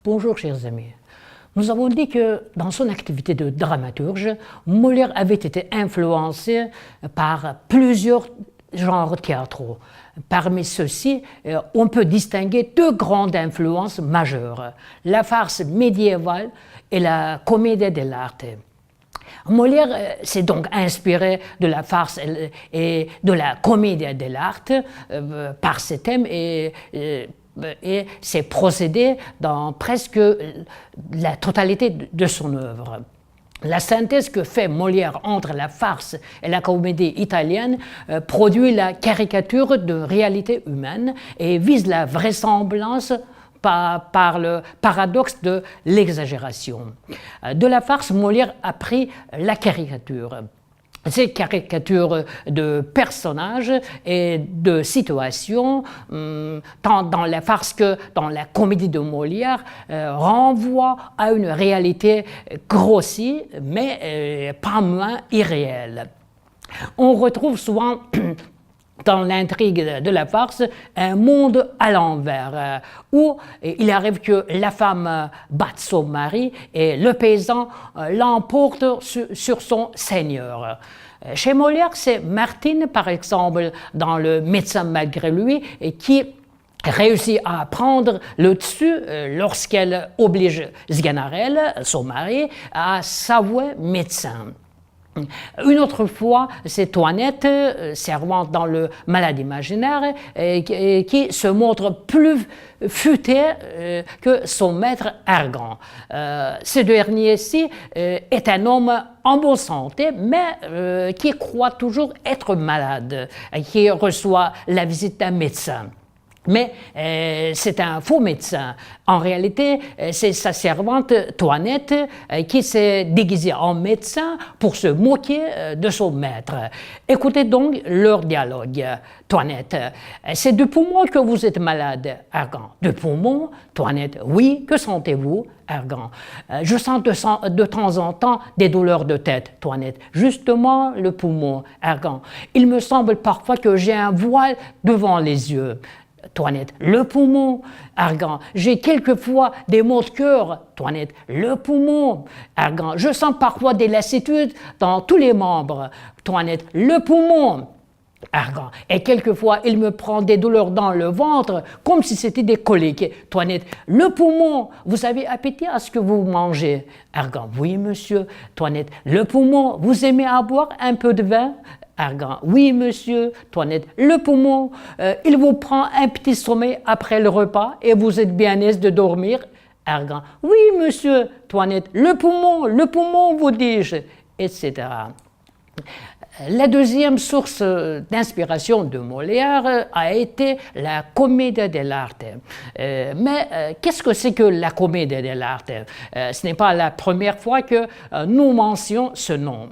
Bonjour chers amis. Nous avons dit que dans son activité de dramaturge, Molière avait été influencé par plusieurs genres théâtraux. Parmi ceux-ci, on peut distinguer deux grandes influences majeures, la farce médiévale et la commedia dell'arte. Molière s'est donc inspiré de la farce et de la commedia dell'arte par ces thèmes et s'est procédé dans presque la totalité de son œuvre. La synthèse que fait Molière entre la farce et la comédie italienne produit la caricature de réalité humaine et vise la vraisemblance par le paradoxe de l'exagération. De la farce, Molière a pris la caricature. Ces caricatures de personnages et de situations, tant dans la farce que dans la comédie de Molière, renvoient à une réalité grossie, mais pas moins irréelle. On retrouve souvent dans l'intrigue de la farce, un monde à l'envers, où il arrive que la femme batte son mari et le paysan l'emporte sur son seigneur. Chez Molière, c'est Martine, par exemple, dans Le Médecin malgré lui, qui réussit à prendre le dessus lorsqu'elle oblige Sganarelle, son mari, à s'avouer médecin. Une autre fois, c'est Toinette, servante dans Le Malade imaginaire, qui se montre plus futé que son maître Argan. Ce dernier-ci est un homme en bonne santé, mais qui croit toujours être malade, qui reçoit la visite d'un médecin. Mais c'est un faux médecin. En réalité, c'est sa servante Toinette qui s'est déguisée en médecin pour se moquer de son maître. Écoutez donc leur dialogue. Toinette, c'est du poumon que vous êtes malade, Argan. Du poumon? Toinette, oui, que sentez-vous, Argan? Je sens de temps en temps des douleurs de tête, Toinette. Justement, le poumon, Argan. Il me semble parfois que j'ai un voile devant les yeux. Toinette, le poumon, Argan. J'ai quelquefois des maux de cœur, Toinette, le poumon, Argan. Je sens parfois des lassitudes dans tous les membres, Toinette, le poumon, Argan. Et quelquefois, il me prend des douleurs dans le ventre, comme si c'était des coliques, Toinette, le poumon. Vous avez appétit à ce que vous mangez, Argan. Oui, monsieur, Toinette, le poumon. Vous aimez à boire un peu de vin, Argan. Oui, monsieur, Toinette, le poumon, il vous prend un petit sommeil après le repas et vous êtes bien aise de dormir, Argan. Oui, monsieur, Toinette, le poumon, vous dis-je, etc. La deuxième source d'inspiration de Molière a été la commedia dell'arte. Mais qu'est-ce que c'est que la commedia dell'arte? Ce n'est pas la première fois que nous mentionnons ce nom.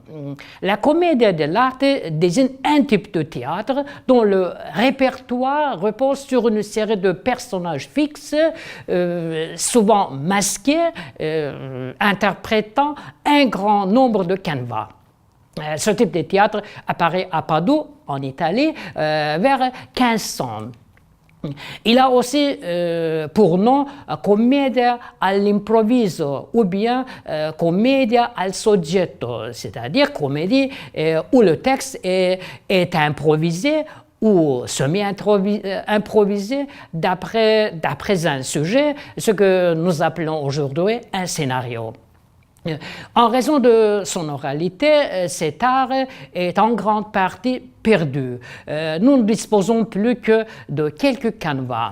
La commedia dell'arte désigne un type de théâtre dont le répertoire repose sur une série de personnages fixes, souvent masqués, interprétant un grand nombre de canevas. Ce type de théâtre apparaît à Padoue, en Italie, vers 1500. Il a aussi pour nom commedia all'improvviso ou bien commedia al soggetto, c'est-à-dire comédie où le texte est improvisé ou semi-improvisé d'après un sujet, ce que nous appelons aujourd'hui un scénario. En raison de son oralité, cet art est en grande partie perdu. Nous ne disposons plus que de quelques canevas.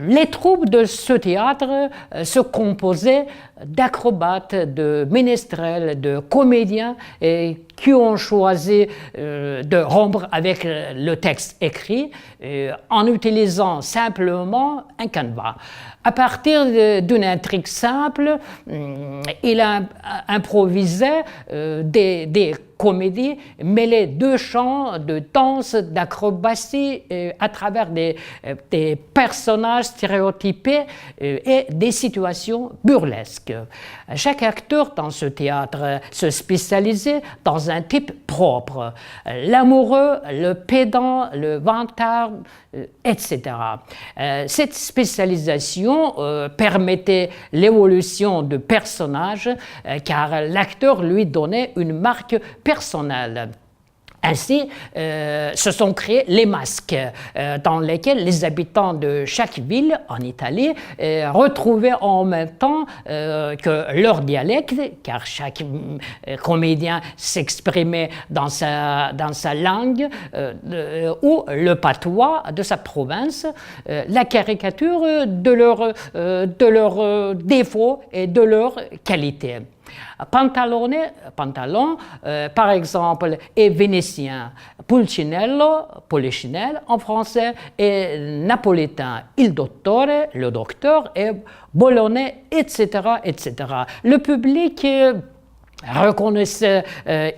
Les troupes de ce théâtre se composaient d'acrobates, de ménestrels, de comédiens qui ont choisi de rompre avec le texte écrit en utilisant simplement un canevas. À partir d'une intrigue simple, il a improvisé des comédies mêlées de chants, de danse, d'acrobatie à travers des personnages stéréotypés et des situations burlesques. masque. Chaque acteur dans ce théâtre se spécialisait dans un type propre, l'amoureux, le pédant, le vantard, etc. Cette spécialisation permettait l'évolution du personnage car l'acteur lui donnait une marque personnelle. Ainsi, se sont créés les masques, dans lesquels les habitants de chaque ville en Italie retrouvaient en même temps que leur dialecte, car chaque comédien s'exprimait dans sa langue, ou le patois de sa province, la caricature de leurs défauts et de leurs qualités. Pantalon, par exemple, est vénitien, Pulcinello, Polichinelle en français, et napolitain, il dottore, le docteur, et bolonais, etc., etc. Le public reconnaissait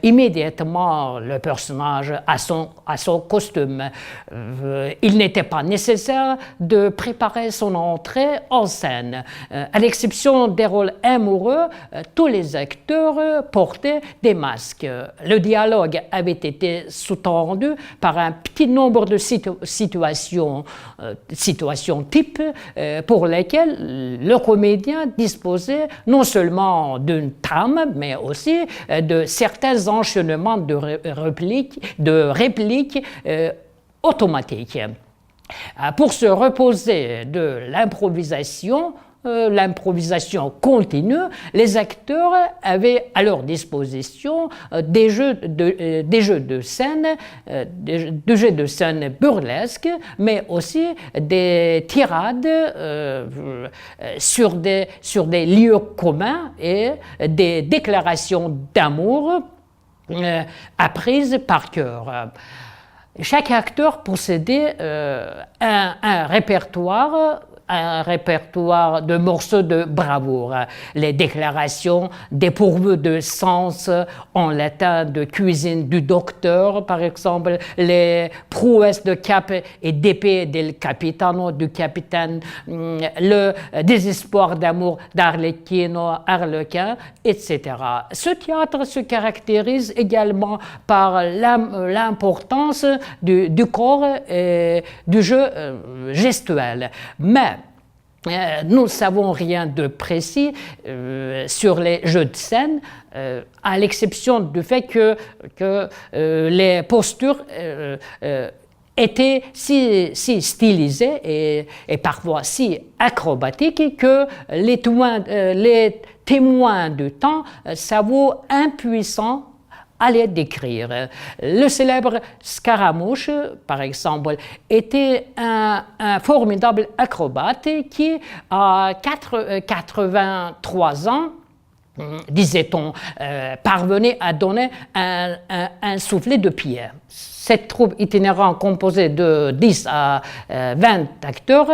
immédiatement le personnage à son costume. Il n'était pas nécessaire de préparer son entrée en scène. À l'exception des rôles amoureux, tous les acteurs portaient des masques. Le dialogue avait été sous-tendu par un petit nombre de situations types pour lesquelles le comédien disposait non seulement d'une trame, mais aussi de certains enchaînements de répliques automatiques. Pour se reposer de l'improvisation continue, les acteurs avaient à leur disposition des jeux de scène burlesques, mais aussi des tirades sur des lieux communs et des déclarations d'amour apprises par cœur. Chaque acteur possédait un répertoire de morceaux de bravoure, les déclarations dépourvues de sens en latin de cuisine du docteur, par exemple, les prouesses de cap et d'épée del capitano, du capitaine, le désespoir d'amour d'Arlequin, etc. Ce théâtre se caractérise également par l'importance du corps et du jeu gestuel. Mais nous ne savons rien de précis sur les jeux de scène, à l'exception du fait que les postures étaient si stylisées et parfois si acrobatiques que les témoins du temps s'avouent impuissants à les décrire. Le célèbre Scaramouche, par exemple, était un formidable acrobate qui, à 83 ans, disait-on, parvenait à donner un soufflet de pied. Cette troupe itinérante composée de 10 à 20 acteurs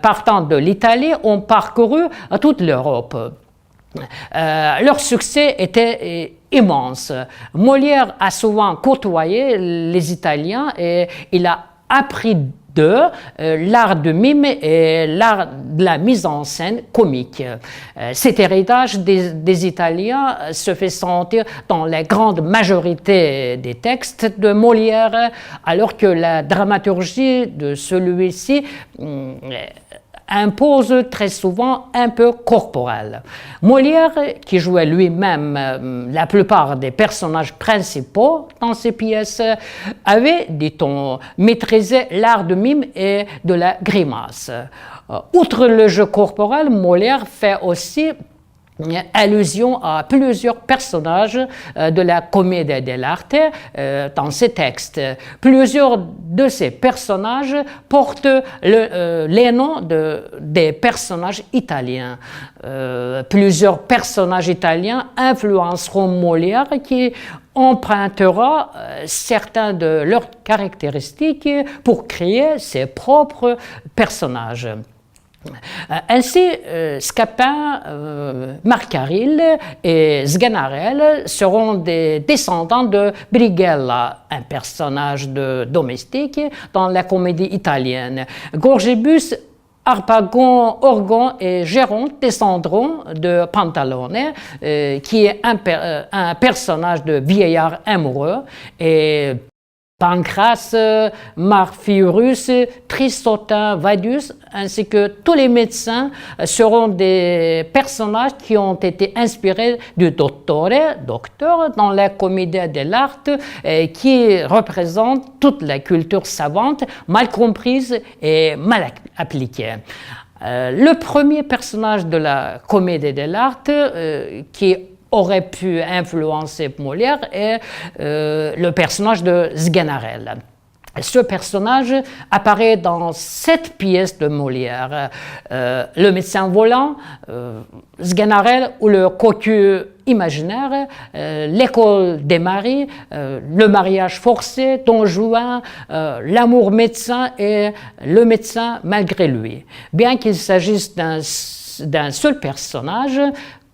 partant de l'Italie ont parcouru toute l'Europe. Leur succès était immense. Molière a souvent côtoyé les Italiens et il a appris d'eux l'art du mime et l'art de la mise en scène comique. Cet héritage des Italiens se fait sentir dans la grande majorité des textes de Molière, alors que la dramaturgie de celui-ci impose très souvent un peu corporel. Molière, qui jouait lui-même la plupart des personnages principaux dans ses pièces, avait, dit-on, maîtrisé l'art du mime et de la grimace. Outre le jeu corporel, Molière fait aussi allusion à plusieurs personnages de la comédie dell'arte dans ses textes. Plusieurs de ces personnages portent les noms des personnages italiens. Plusieurs personnages italiens influenceront Molière qui empruntera certains de leurs caractéristiques pour créer ses propres personnages. Ainsi, Scapin, Marcaril et Sganarelle seront des descendants de Brighella, un personnage domestique dans la comédie italienne. Gorgibus Harpagon, Orgon et Géronte descendront de Pantalone, qui est un personnage de vieillard amoureux, et Pancrace, Marphyrus, Tristotin, Vadius, ainsi que tous les médecins seront des personnages qui ont été inspirés du docteur dans la commedia dell'arte, qui représente toute la culture savante, mal comprise et mal appliquée. Le premier personnage de la commedia dell'arte qui aurait pu influencer Molière est le personnage de Sganarelle. Ce personnage apparaît dans 7 pièces de Molière. Le médecin volant, Sganarelle ou le cocu imaginaire, l'école des maris, le mariage forcé, Don Juan, l'amour médecin et le médecin malgré lui. Bien qu'il s'agisse d'un seul personnage,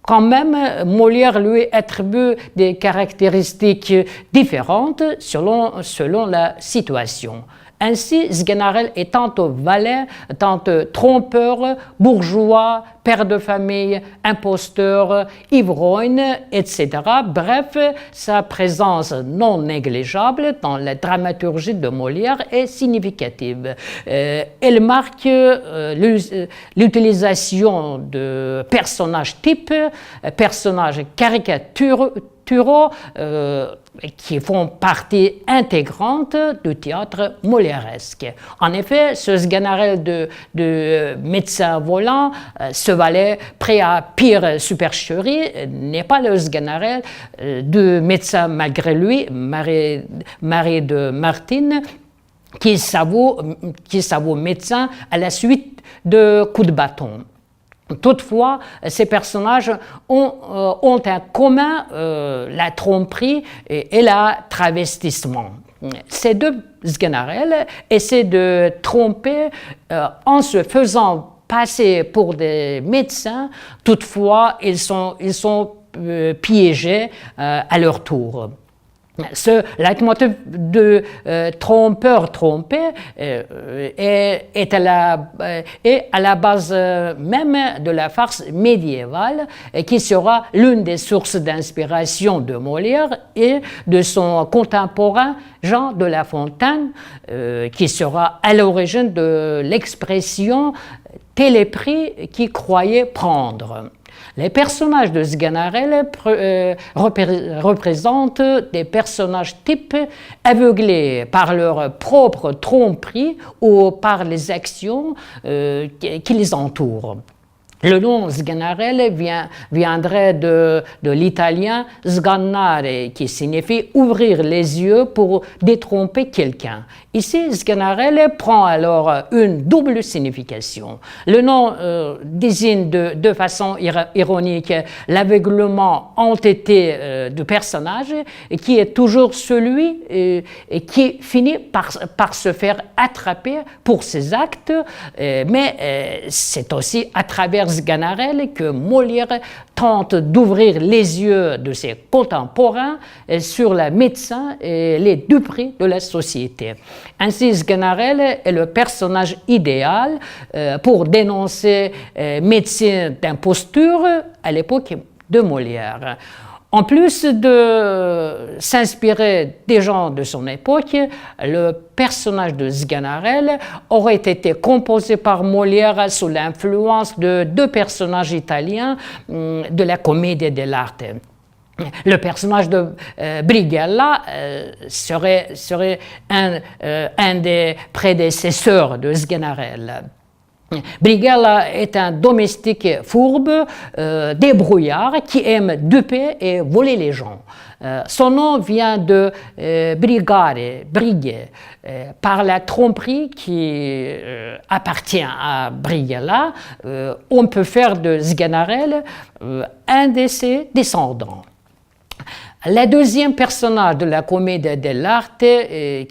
quand même, Molière lui attribue des caractéristiques différentes selon la situation. Ainsi, Sganarelle est tantôt valet, tantôt trompeur, bourgeois, père de famille, imposteur, ivrogne, etc. Bref, sa présence non négligeable dans la dramaturgie de Molière est significative. Elle marque l'utilisation de personnages types, personnages caricaturaux, qui font partie intégrante du théâtre molièresque. En effet, ce Sganarelle de médecin volant, ce valet prêt à pire supercherie, n'est pas le Sganarelle de médecin malgré lui, Marie de Martine, qui s'avoue médecin à la suite de coups de bâton. Toutefois, ces personnages ont en commun la tromperie et le travestissement. Ces deux Sganarelle essaient de tromper en se faisant passer pour des médecins. Toutefois, ils sont piégés à leur tour. Ce leitmotiv de trompeur-trompé est à la base même de la farce médiévale, qui sera l'une des sources d'inspiration de Molière et de son contemporain Jean de La Fontaine, qui sera à l'origine de l'expression « télépris qui croyait prendre ». Les personnages de Sganarelle représentent des personnages types aveuglés par leur propre tromperie ou par les actions qui les entourent. Le nom Sganarelle viendrait de l'italien sgannare, qui signifie ouvrir les yeux pour détromper quelqu'un. Ici, Sganarelle prend alors une double signification. Le nom désigne de façon ironique l'aveuglement entêté du personnage, qui est toujours celui qui finit par se faire attraper pour ses actes, mais c'est aussi à travers Sganarelle que Molière tente d'ouvrir les yeux de ses contemporains sur la médecine et les duperies de la société. Ainsi, Sganarelle est le personnage idéal pour dénoncer médecine d'imposture à l'époque de Molière. En plus de s'inspirer des gens de son époque, le personnage de Sganarelle aurait été composé par Molière sous l'influence de 2 personnages italiens de la commedia dell'arte. Le personnage de Brighella serait un des prédécesseurs de Sganarelle. Brighella est un domestique fourbe, débrouillard, qui aime duper et voler les gens. Son nom vient de brigare, briguer, par la tromperie qui appartient à Brighella. On peut faire de Sganarelle un de ses descendants. Le deuxième personnage de la commedia dell'arte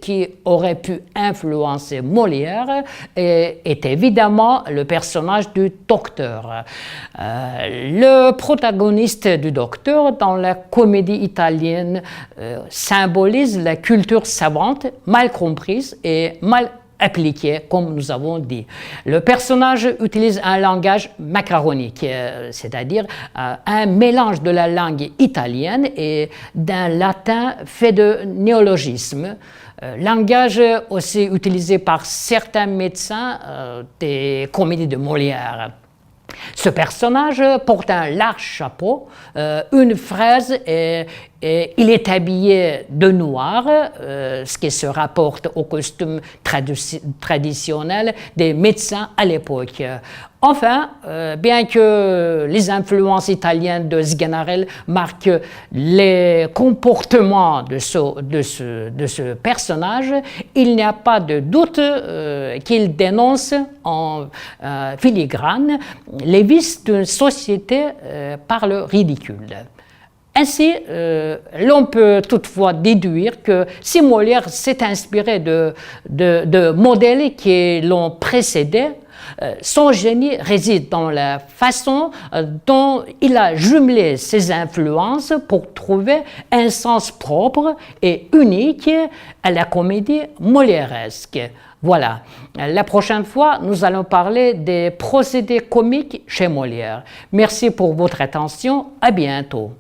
qui aurait pu influencer Molière est évidemment le personnage du docteur. Le protagoniste du docteur dans la comédie italienne symbolise la culture savante mal comprise et mal appliqué, comme nous avons dit. Le personnage utilise un langage macaronique, c'est-à-dire un mélange de la langue italienne et d'un latin fait de néologismes. Langage aussi utilisé par certains médecins des comédies de Molière. Ce personnage porte un large chapeau, une fraise et il est habillé de noir, ce qui se rapporte au costume traditionnel des médecins à l'époque. Enfin, bien que les influences italiennes de Sganarelle marquent les comportements de ce personnage, il n'y a pas de doute qu'il dénonce en filigrane les vices d'une société par le ridicule. Ainsi, l'on peut toutefois déduire que si Molière s'est inspiré de modèles qui l'ont précédé, son génie réside dans la façon dont il a jumelé ses influences pour trouver un sens propre et unique à la comédie molièresque. Voilà. La prochaine fois, nous allons parler des procédés comiques chez Molière. Merci pour votre attention. À bientôt.